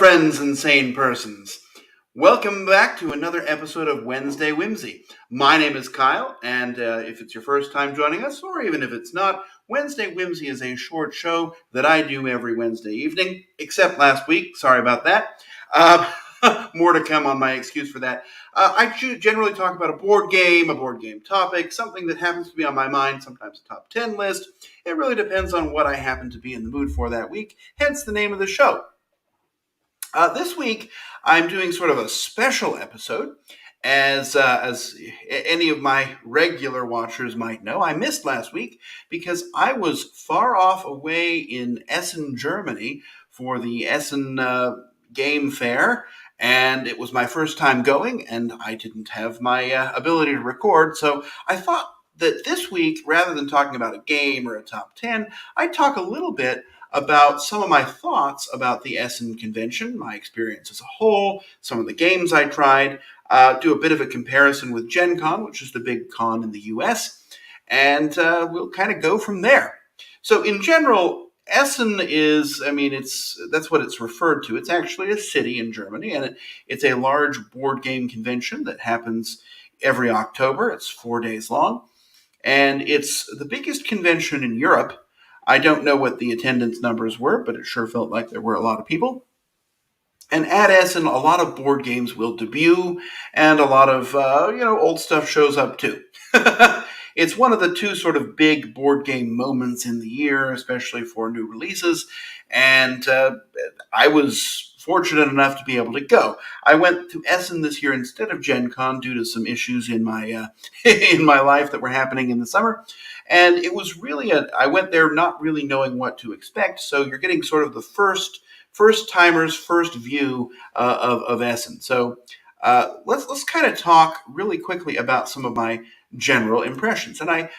friends and sane persons. Welcome back to another episode of Wednesday Whimsy. My name is Kyle, and if it's your first time joining us, or even if it's not, Wednesday Whimsy is a short show that I do every Wednesday evening, except last week. Sorry about that. More to come on my excuse for that. I generally talk about a board game topic, something that happens to be on my mind, sometimes a top 10 list. It really depends on what I happen to be in the mood for that week, hence the name of the show. This week, I'm doing sort of a special episode. As any of my regular watchers might know, I missed last week because I was far off away in Essen, Germany for the Essen Game Fair, and it was my first time going, and I didn't have my ability to record, so I thought that this week, rather than talking about a game or a top 10, I'd talk a little bit about some of my thoughts about the Essen convention, my experience as a whole, some of the games I tried, do a bit of a comparison with Gen Con, which is the big con in the US, and we'll kind of go from there. So in general, Essen is, that's what it's referred to. It's actually a city in Germany, and it's a large board game convention that happens every October. It's 4 days long, and it's the biggest convention in Europe. I don't know what the attendance numbers were, but it sure felt like there were a lot of people. And at Essen, a lot of board games will debut, and a lot of old stuff shows up too. It's one of the two sort of big board game moments in the year, especially for new releases. And I was fortunate enough to be able to go. I went to Essen this year instead of Gen Con due to some issues in my in my life that were happening in the summer. And it was really I went there not really knowing what to expect. So you're getting sort of the first timers, first view of Essen. So let's kind of talk really quickly about some of my general impressions. And I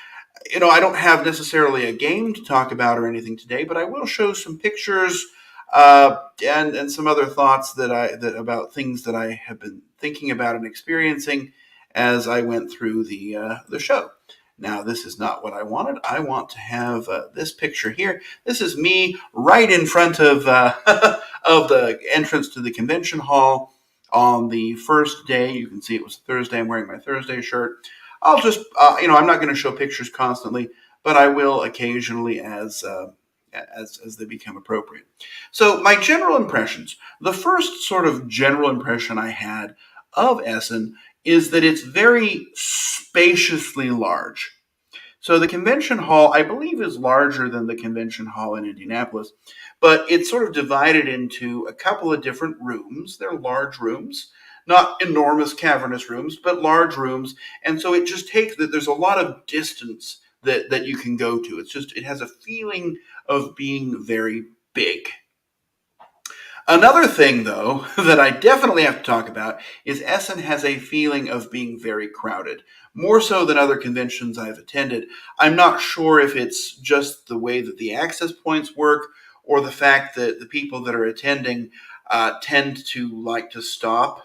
don't have necessarily a game to talk about or anything today, but I will show some pictures and some other thoughts that about things that I have been thinking about and experiencing as I went through the show. Now, this is not what I wanted. I want to have this picture here. This is me right in front of of the entrance to the convention hall on the first day. You can see it was Thursday. I'm wearing my Thursday shirt. I'll just, I'm not going to show pictures constantly, but I will occasionally as they become appropriate. So my general impressions. The first sort of general impression I had of Essen is that it's very spaciously large. So the convention hall, I believe, is larger than the convention hall in Indianapolis, but it's sort of divided into a couple of different rooms. They're large rooms, not enormous cavernous rooms, but large rooms. And so it just takes that there's a lot of distance that you can go to. It has a feeling of being very big. Another thing, though, that I definitely have to talk about is Essen has a feeling of being very crowded, more so than other conventions I've attended. I'm not sure if it's just the way that the access points work or the fact that the people that are attending tend to like to stop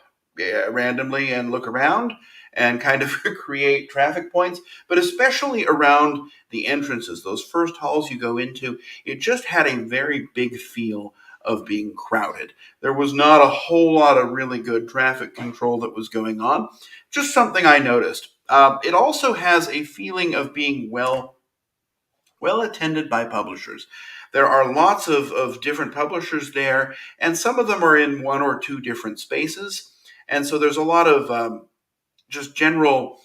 randomly and look around and kind of create traffic points, but especially around the entrances, those first halls you go into, it just had a very big feel of being crowded. There was not a whole lot of really good traffic control that was going on. Just something I noticed. It also has a feeling of being well attended by publishers. There are lots of different publishers there, and some of them are in one or two different spaces. And so there's a lot of just general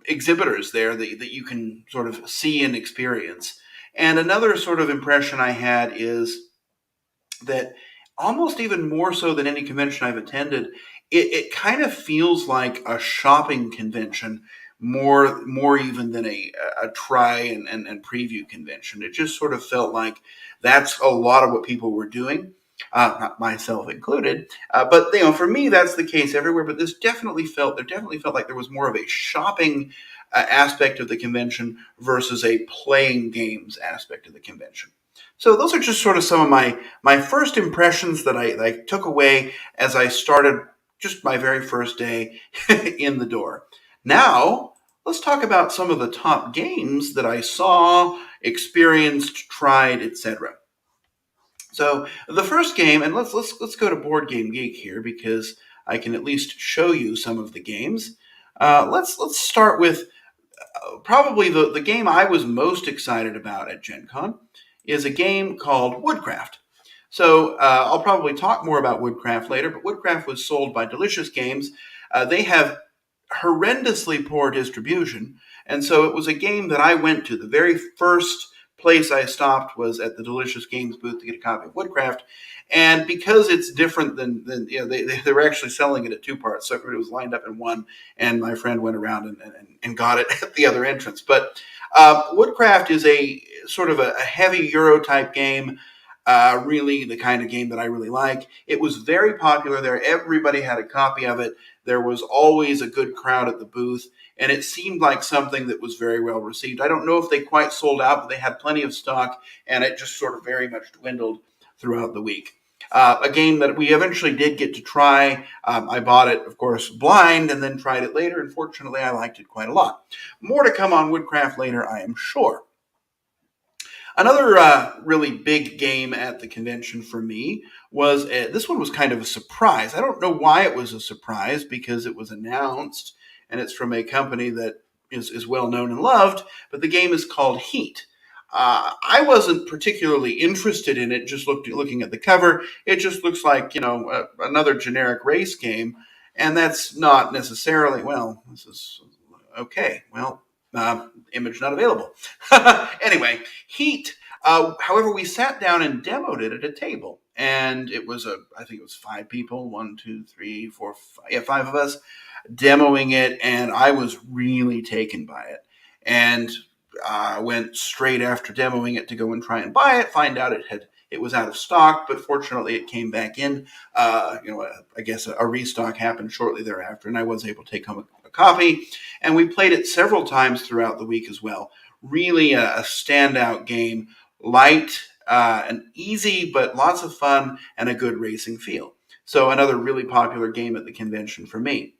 exhibitors there that you can sort of see and experience. And another sort of impression I had is that almost even more so than any convention I've attended, it kind of feels like a shopping convention more even than a try and preview convention. It just sort of felt like that's a lot of what people were doing, not myself included. But for me, that's the case everywhere. But there definitely felt like there was more of a shopping aspect of the convention versus a playing games aspect of the convention. So those are just sort of some of my first impressions that I took away as I started just my very first day in the door. Now, let's talk about some of the top games that I saw, experienced, tried, etc. So the first game, and let's go to Board Game Geek here because I can at least show you some of the games. Let's start with probably the game I was most excited about at Gen Con is a game called Woodcraft. So I'll probably talk more about Woodcraft later, but Woodcraft was sold by Delicious Games. They have horrendously poor distribution, and so it was a game that I went to. The very first place I stopped was at the Delicious Games booth to get a copy of Woodcraft, and because it's different than they were actually selling it at two parts, so everybody was lined up in one, and my friend went around and got it at the other entrance. But Woodcraft is a sort of a heavy Euro type game. Really the kind of game that I really like. It was very popular there. Everybody had a copy of it. There was always a good crowd at the booth, and it seemed like something that was very well received. I don't know if they quite sold out, but they had plenty of stock, and it just sort of very much dwindled throughout the week. A game that we eventually did get to try. I bought it, of course, blind, and then tried it later, and fortunately I liked it quite a lot. More to come on Woodcraft later, I am sure. Another really big game at the convention for me was this one was kind of a surprise. I don't know why it was a surprise because it was announced and it's from a company that is well known and loved, but the game is called Heat. I wasn't particularly interested in it. Just looking at the cover, it just looks like another generic race game, and that's not necessarily well. This is okay. Well, image not available. Anyway, Heat. However, we sat down and demoed it at a table, and I think it was 5 people, 1, 2, 3, 4, 5, yeah, 5 of us demoing it, and I was really taken by it. And went straight after demoing it to go and try and buy it. Find out it was out of stock, but fortunately it came back in. I guess a restock happened shortly thereafter, and I was able to take home a copy. And we played it several times throughout the week as well. Really a standout game, light and easy, but lots of fun and a good racing feel. So another really popular game at the convention for me.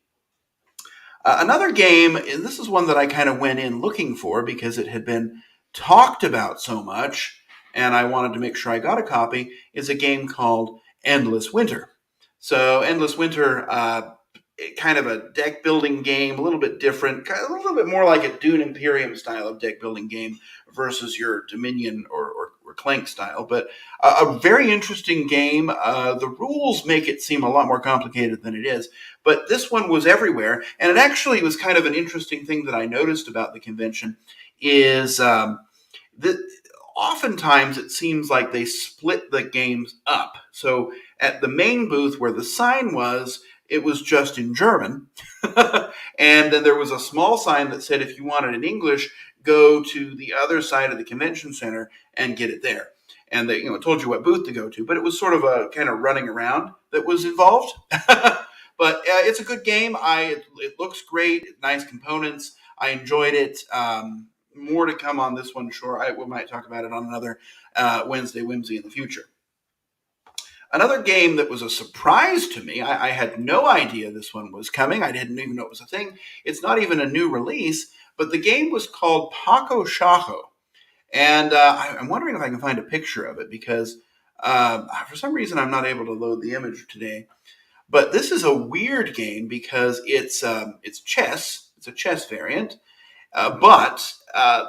Another game, and this is one that I kind of went in looking for because it had been talked about so much, and I wanted to make sure I got a copy, is a game called Endless Winter. So Endless Winter, kind of a deck building game, a little bit different, a little bit more like a Dune Imperium style of deck building game versus your Dominion or Clank style, but a very interesting game. The rules make it seem a lot more complicated than it is, but this one was everywhere, and it actually was kind of an interesting thing that I noticed about the convention is that oftentimes it seems like they split the games up. So at the main booth where the sign was, it was just in German, and then there was a small sign that said if you want it in English, go to the other side of the convention center and get it there. And they told you what booth to go to, but it was sort of a kind of running around that was involved. But it's a good game. It looks great, nice components. I enjoyed it. More to come on this one, sure. We might talk about it on another Wednesday Whimsy in the future. Another game that was a surprise to me, I had no idea this one was coming. I didn't even know it was a thing. It's not even a new release, but the game was called Paco Shajo. And I'm wondering if I can find a picture of it because for some reason I'm not able to load the image today. But this is a weird game because it's chess. It's a chess variant, but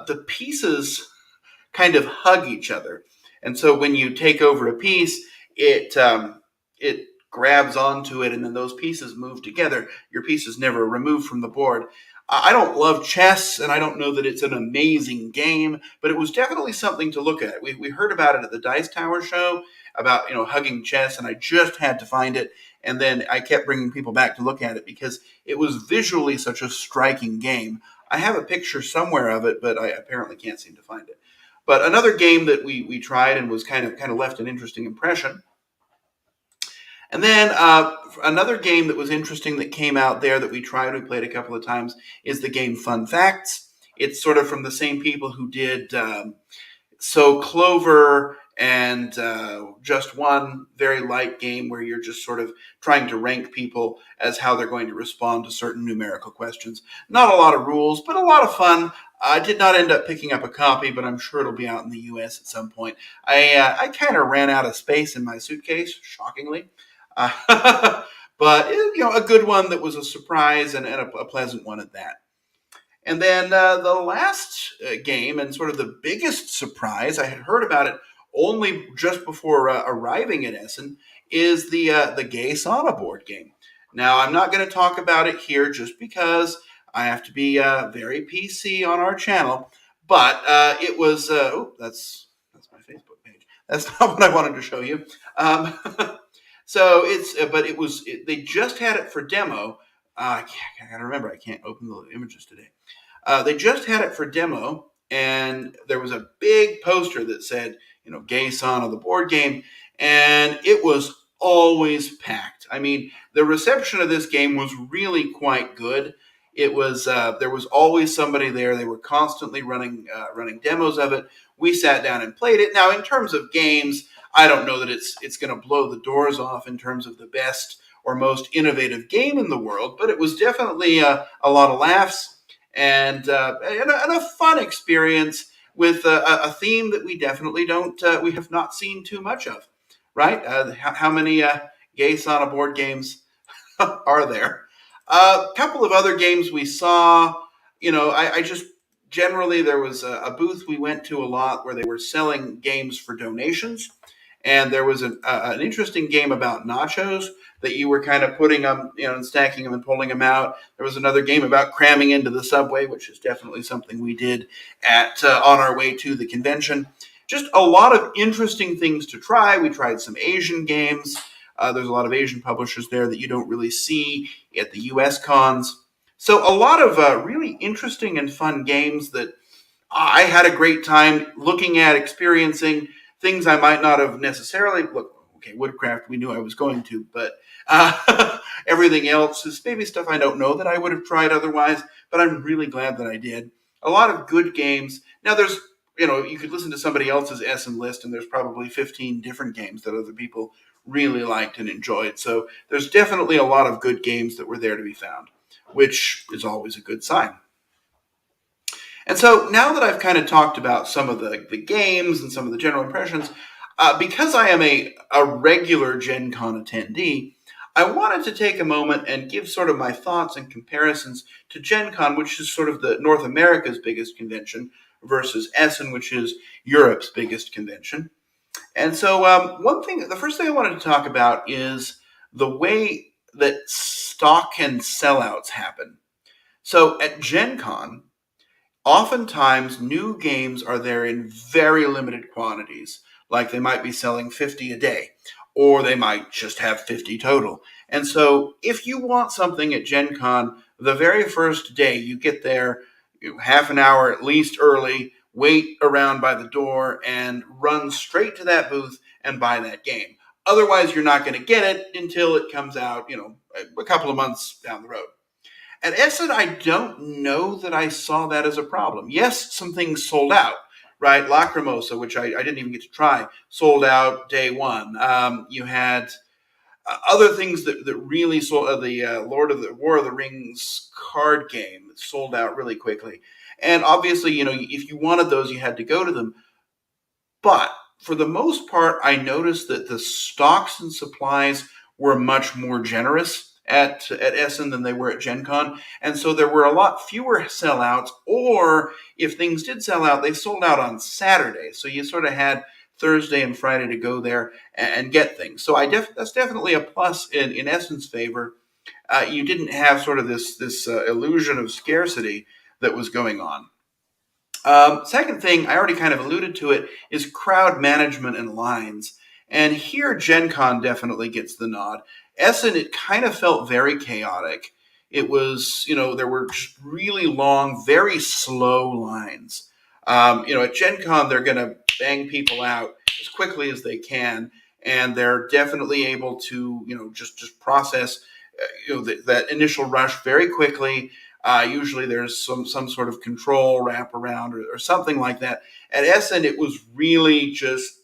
the pieces kind of hug each other. And so when you take over a piece, it grabs onto it, and then those pieces move together. Your piece is never removed from the board. I don't love chess, and I don't know that it's an amazing game, but it was definitely something to look at. We heard about it at the Dice Tower show, about hugging chess, and I just had to find it. And then I kept bringing people back to look at it because it was visually such a striking game. I have a picture somewhere of it, but I apparently can't seem to find it. But another game that we tried and was kind of left an interesting impression. And then another game that was interesting that came out there that we tried, we played a couple of times, is the game Fun Facts. It's sort of from the same people who did So Clover and Just One, very light game where you're just sort of trying to rank people as how they're going to respond to certain numerical questions. Not a lot of rules, but a lot of fun. I did not end up picking up a copy, but I'm sure it'll be out in the U.S. at some point. I kind of ran out of space in my suitcase, shockingly, but a good one that was a surprise and a pleasant one at that. And then the last game, and sort of the biggest surprise, I had heard about it only just before arriving at Essen, is the Gay Sauna board game. Now, I'm not going to talk about it here just because I have to be very PC on our channel. But it was that's my Facebook page. That's not what I wanted to show you. Um, but they just had it for demo. I gotta remember, I can't open the images today. They just had it for demo, and there was a big poster that said, Gay Sauna, the board game, and it was always packed. I mean, the reception of this game was really quite good. It was there was always somebody there. They were constantly running demos of it. We sat down and played it. Now, in terms of games, I don't know that it's going to blow the doors off in terms of the best or most innovative game in the world, but it was definitely a lot of laughs and a fun experience with a theme that we definitely we have not seen too much of, right? How many Gay Sauna board games are there? A couple of other games we saw, I just generally there was a booth we went to a lot where they were selling games for donations. And there was an interesting game about nachos that you were kind of putting them, and stacking them and pulling them out. There was another game about cramming into the subway, which is definitely something we did on our way to the convention. Just a lot of interesting things to try. We tried some Asian games. There's a lot of Asian publishers there that you don't really see at the U.S. cons. So a lot of really interesting and fun games that I had a great time looking at, experiencing things I might not have necessarily. Look, okay, Woodcraft, we knew I was going to, but everything else is maybe stuff I don't know that I would have tried otherwise, but I'm really glad that I did. A lot of good games. Now, you could listen to somebody else's Essen list, and there's probably 15 different games that other people really liked and enjoyed. So there's definitely a lot of good games that were there to be found, which is always a good sign. And so now that I've kind of talked about some of the games and some of the general impressions, because I am a regular Gen Con attendee, I wanted to take a moment and give sort of my thoughts and comparisons to Gen Con, which is sort of the North America's biggest convention, versus Essen, which is Europe's biggest convention. And so the first thing I wanted to talk about is the way that stock and sellouts happen. So at Gen Con, oftentimes new games are there in very limited quantities, like they might be selling 50 a day, or they might just have 50 total. And so if you want something at Gen Con, the very first day you get there, half an hour at least early, wait around by the door and run straight to that booth and buy that game. Otherwise, you're not going to get it until it comes out, a couple of months down the road. At Essen, I don't know that I saw that as a problem. Yes, some things sold out, right? Lacrimosa, which I didn't even get to try, sold out day one. You had other things that really sold. The War of the Rings card game that sold out really quickly. And obviously, if you wanted those, you had to go to them. But for the most part, I noticed that the stocks and supplies were much more generous at Essen than they were at Gen Con. And so there were a lot fewer sellouts, or if things did sell out, they sold out on Saturday. So you sort of had Thursday and Friday to go there and get things. So that's definitely a plus in Essen's favor. You didn't have sort of this illusion of scarcity that was going on. Second thing, I already kind of alluded to it, is crowd management and lines. And here Gen Con definitely gets the nod. Essen, it kind of felt very chaotic. It was, there were really long, very slow lines. At Gen Con, they're going to bang people out as quickly as they can, and they're definitely able to, just process, that initial rush very quickly. Usually there's some sort of control wraparound or something like that. At Essen, it was really just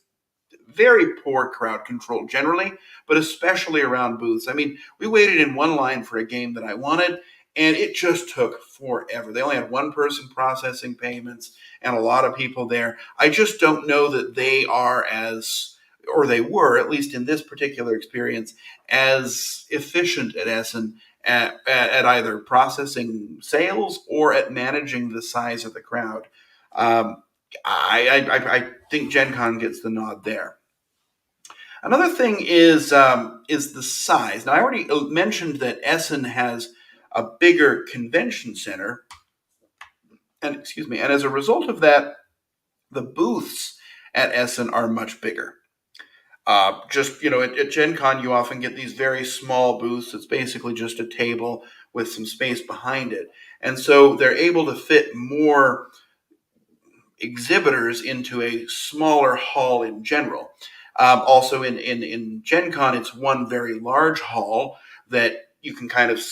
very poor crowd control generally, but especially around booths. I mean, we waited in one line for a game that I wanted, and it just took forever. They only had one person processing payments and a lot of people there. I just don't know that they are as, or they were, at least in this particular experience, as efficient at Essen at either processing sales or at managing the size of the crowd. Um, I think Gen Con gets the nod there. Another thing is the size. Now, I already mentioned that Essen has a bigger convention center, and and as a result of that, the booths at Essen are much bigger. At Gen Con, you often get these very small booths. It's basically just a table with some space behind it, and so they're able to fit more exhibitors into a smaller hall in general. Also, in Gen Con, it's one very large hall that you can kind of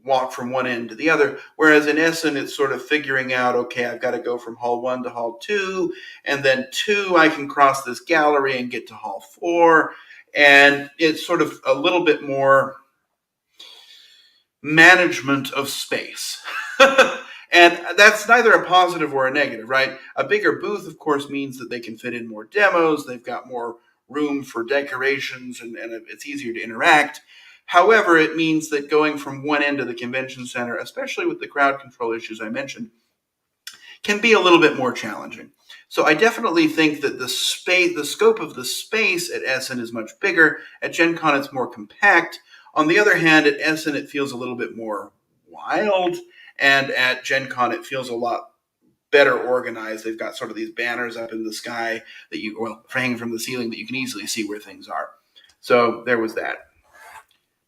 walk from one end to the other. Whereas in Essen, it's sort of figuring out, okay, I've got to go from hall 1 to hall 2, and then 2, I can cross this gallery and get to hall 4, and it's sort of a little bit more management of space. And that's neither a positive or a negative, right? A bigger booth, of course, means that they can fit in more demos. They've got more room for decorations, and it's easier to interact. However, it means that going from one end of the convention center, especially with the crowd control issues I mentioned, can be a little bit more challenging. So I definitely think that the scope of the space at Essen is much bigger. At Gen Con, it's more compact. On the other hand, at Essen, it feels a little bit more wild. And at Gen Con, it feels a lot better organized. They've got sort of these banners up in the sky hanging from the ceiling that you can easily see where things are. So there was that.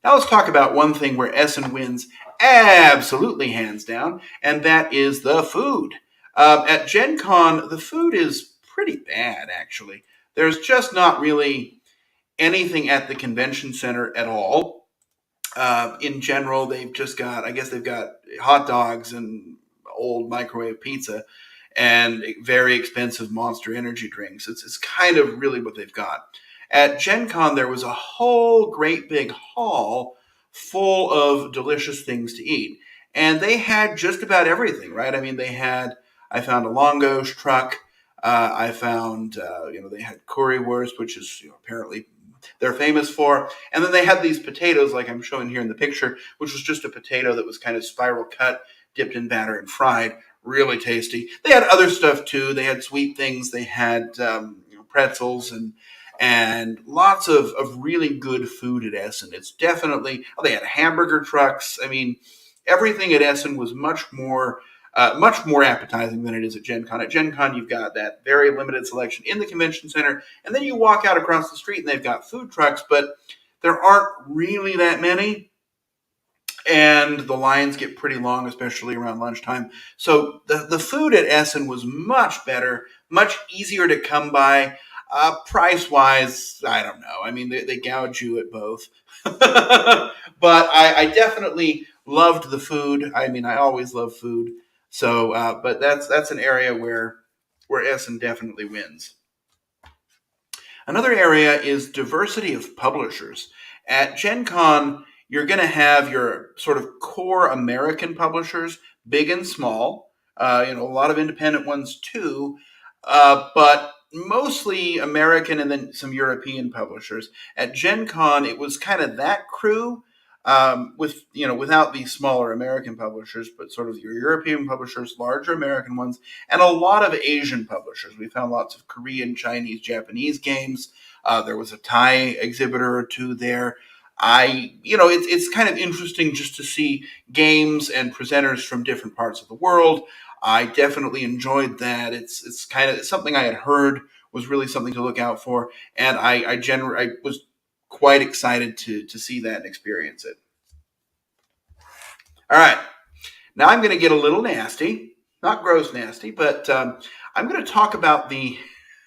Now let's talk about one thing where Essen wins absolutely hands down, and that is the food. At Gen Con, the food is pretty bad, actually. There's just not really anything at the convention center at all. In general, they've got hot dogs and old microwave pizza and very expensive Monster energy drinks. It's kind of really what they've got. At Gen Con, there was a whole great big hall full of delicious things to eat. And they had just about everything, right? I mean, I found a Longo's truck. I found, they had currywurst, which is apparently they're famous for. And then they had these potatoes, like I'm showing here in the picture, which was just a potato that was kind of spiral cut, dipped in batter and fried. Really tasty. They had other stuff too. They had sweet things. They had pretzels and lots of really good food at Essen. It's definitely, they had hamburger trucks. I mean, everything at Essen was much more appetizing than it is at Gen Con. At Gen Con, you've got that very limited selection in the convention center, and then you walk out across the street and they've got food trucks, but there aren't really that many, and the lines get pretty long, especially around lunchtime. So the food at Essen was much better, much easier to come by. Price-wise, I don't know. I mean, they gouge you at both. But I definitely loved the food. I mean, I always love food. So, but that's an area where Essen definitely wins. Another area is diversity of publishers. At Gen Con, you're going to have your sort of core American publishers, big and small. A lot of independent ones too, but mostly American and then some European publishers. At Gen Con, it was kind of that crew. Without the smaller American publishers, but sort of your European publishers, larger American ones, and a lot of Asian publishers. We found lots of Korean, Chinese, Japanese games. There was a Thai exhibitor or two there. It's kind of interesting just to see games and presenters from different parts of the world. I definitely enjoyed that. It's something I had heard was really something to look out for, and I was quite excited to see that and experience it. All right, now I'm going to get a little nasty, not gross nasty, but I'm going to talk about the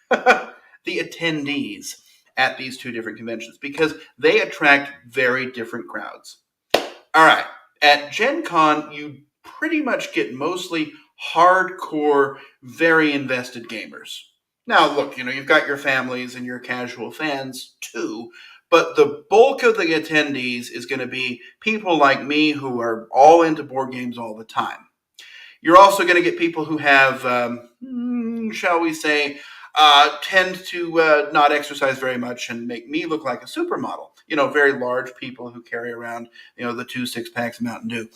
the attendees at these two different conventions because they attract very different crowds. All right, at Gen Con, you pretty much get mostly hardcore, very invested gamers. Now, look, you've got your families and your casual fans too, But the bulk of the attendees is going to be people like me who are all into board games all the time. You're also going to get people who have, shall we say, tend to not exercise very much and make me look like a supermodel. Very large people who carry around, the 2 6-packs of Mountain Dew.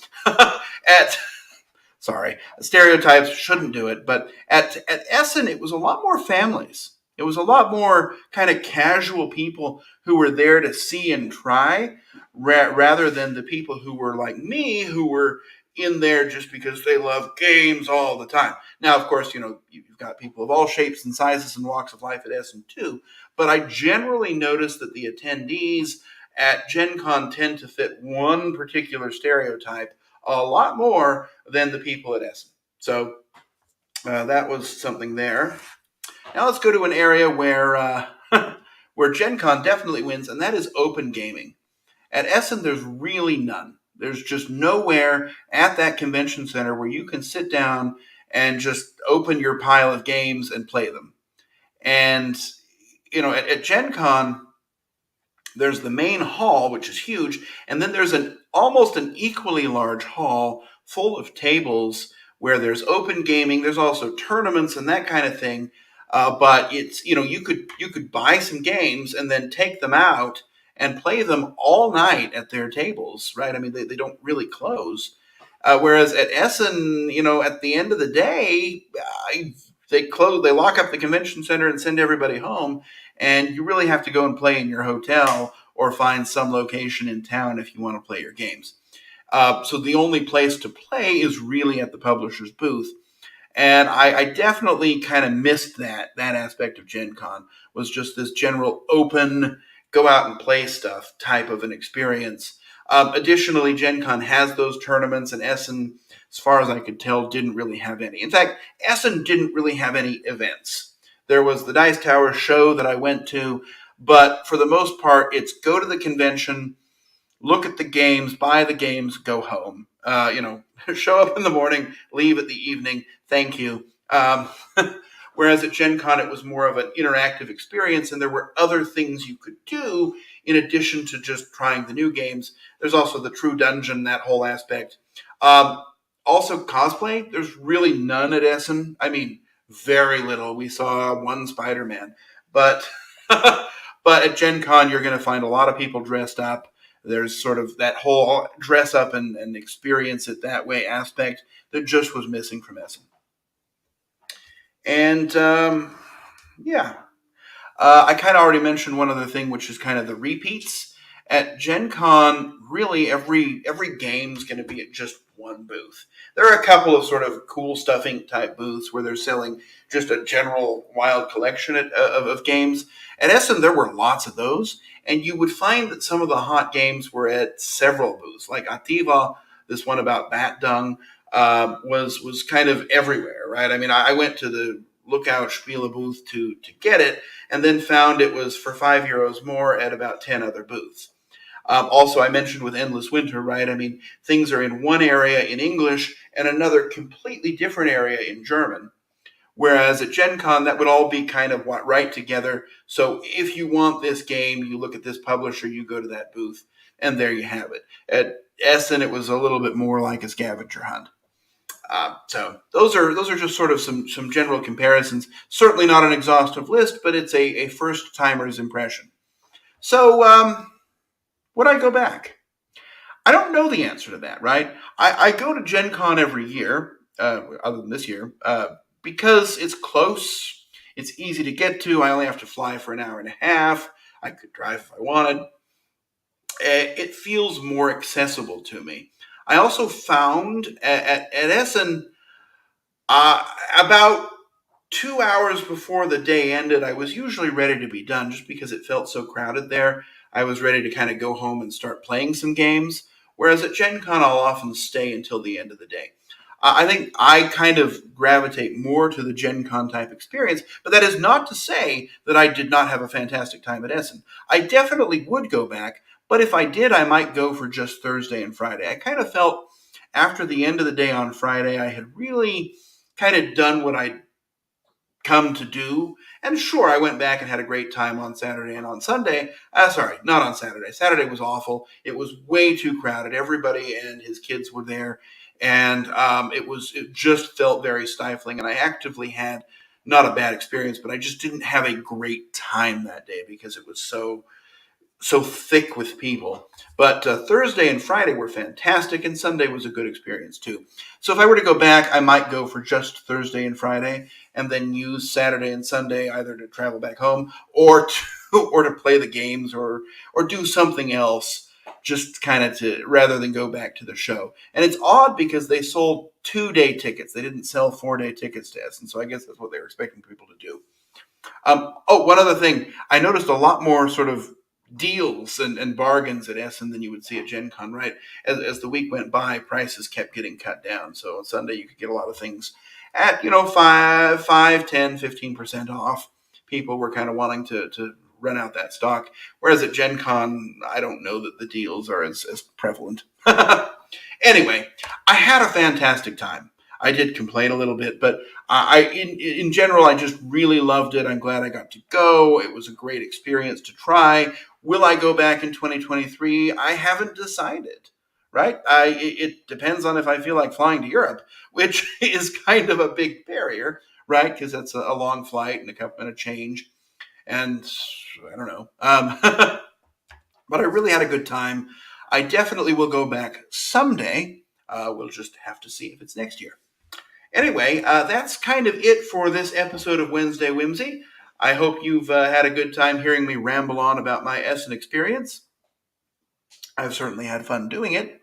Sorry, stereotypes shouldn't do it, but at Essen, it was a lot more families. It was a lot more kind of casual people who were there to see and try, rather than the people who were like me, who were in there just because they love games all the time. Now, of course, you've got people of all shapes and sizes and walks of life at Essen too, but I generally notice that the attendees at Gen Con tend to fit one particular stereotype a lot more than the people at Essen. So that was something there. Now let's go to an area where where Gen Con definitely wins, and that is open gaming. At Essen, there's really none. There's just nowhere at that convention center where you can sit down and just open your pile of games and play them. And, at Gen Con, there's the main hall, which is huge, and then there's almost an equally large hall full of tables where there's open gaming. There's also tournaments and that kind of thing. But it's you could buy some games and then take them out and play them all night at their tables, right? I mean, they don't really close. Whereas at Essen, at the end of the day, they lock up the convention center and send everybody home, and you really have to go and play in your hotel or find some location in town if you want to play your games. So the only place to play is really at the publisher's booth. And I definitely kind of missed that aspect of Gen Con, was just this general open, go out and play stuff type of an experience. Additionally, Gen Con has those tournaments, and Essen, as far as I could tell, didn't really have any. In fact, Essen didn't really have any events. There was the Dice Tower show that I went to, but for the most part, it's go to the convention, look at the games, buy the games, go home. Show up in the morning, leave at the evening. Thank you. Whereas at Gen Con, it was more of an interactive experience, and there were other things you could do in addition to just trying the new games. There's also the True Dungeon, that whole aspect. Also, cosplay. There's really none at Essen. I mean, very little. We saw one Spider-Man. But, but at Gen Con, you're going to find a lot of people dressed up. There's sort of that whole dress up and experience it that way aspect that just was missing from Essen. And I kind of already mentioned one other thing, which is kind of the repeats. At Gen Con, really every game's going to be at just one booth. There are a couple of sort of cool stuffing type booths where they're selling just a general wild collection of games. At Essen, there were lots of those, and you would find that some of the hot games were at several booths. Like Ativa, this one about bat dung, was kind of everywhere, right? I mean, I went to the Lookout Spiel booth to get it, and then found it was for €5 more at about 10 other booths. Also, I mentioned with Endless Winter, right? I mean, things are in one area in English and another completely different area in German. Whereas at Gen Con, that would all be kind of right together. So if you want this game, you look at this publisher, you go to that booth, and there you have it. At Essen, it was a little bit more like a scavenger hunt. So those are just sort of some general comparisons. Certainly not an exhaustive list, but it's a first-timer's impression. So would I go back? I don't know the answer to that, right? I go to Gen Con every year, other than this year, because it's close, it's easy to get to. I only have to fly for an hour and a half. I could drive if I wanted. It feels more accessible to me. I also found at Essen, about 2 hours before the day ended, I was usually ready to be done just because it felt so crowded there. I was ready to kind of go home and start playing some games. Whereas at Gen Con, I'll often stay until the end of the day. I think I kind of gravitate more to the Gen Con type experience, but that is not to say that I did not have a fantastic time at Essen. I definitely would go back, but if I did, I might go for just Thursday and Friday. I kind of felt after the end of the day on Friday, I had really kind of done what I come to do. And sure, I went back and had a great time on Saturday and on Sunday. Sorry, not on Saturday. Saturday was awful. It was way too crowded. Everybody and his kids were there, and it just felt very stifling. And I actively had not a bad experience, but I just didn't have a great time that day because it was so thick with people. But Thursday and Friday were fantastic, and Sunday was a good experience too. So if I were to go back, I might go for just Thursday and Friday, and then use Saturday and Sunday either to travel back home or to play the games or do something else, just kind of to rather than go back to the show. And it's odd because they sold 2-day tickets; they didn't sell 4-day tickets to Essen. So I guess that's what they were expecting people to do. One other thing, I noticed a lot more sort of deals and bargains at Essen than you would see at Gen Con, right? As the week went by, prices kept getting cut down. So on Sunday, you could get a lot of things at, 5, 10, 15% off. People were kind of wanting to run out that stock. Whereas at Gen Con, I don't know that the deals are as prevalent. Anyway, I had a fantastic time. I did complain a little bit, but in general, I just really loved it. I'm glad I got to go. It was a great experience to try. Will I go back in 2023? I haven't decided, right? It depends on if I feel like flying to Europe, which is kind of a big barrier, right? Because that's a long flight and a change. And I don't know. But I really had a good time. I definitely will go back someday. We'll just have to see if it's next year. Anyway, that's kind of it for this episode of Wednesday Whimsy. I hope you've had a good time hearing me ramble on about my Essen experience. I've certainly had fun doing it.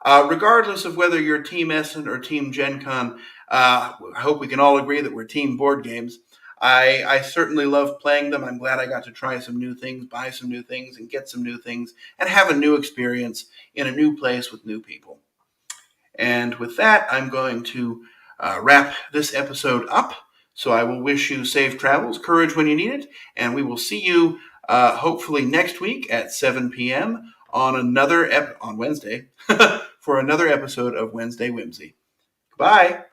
Regardless of whether you're Team Essen or Team Gen Con, I hope we can all agree that we're Team Board Games. I certainly love playing them. I'm glad I got to try some new things, buy some new things, and get some new things, and have a new experience in a new place with new people. And with that, I'm going to wrap this episode up. So I will wish you safe travels, courage when you need it, and we will see you hopefully next week at 7 p.m. on on Wednesday for another episode of Wednesday Whimsy. Bye.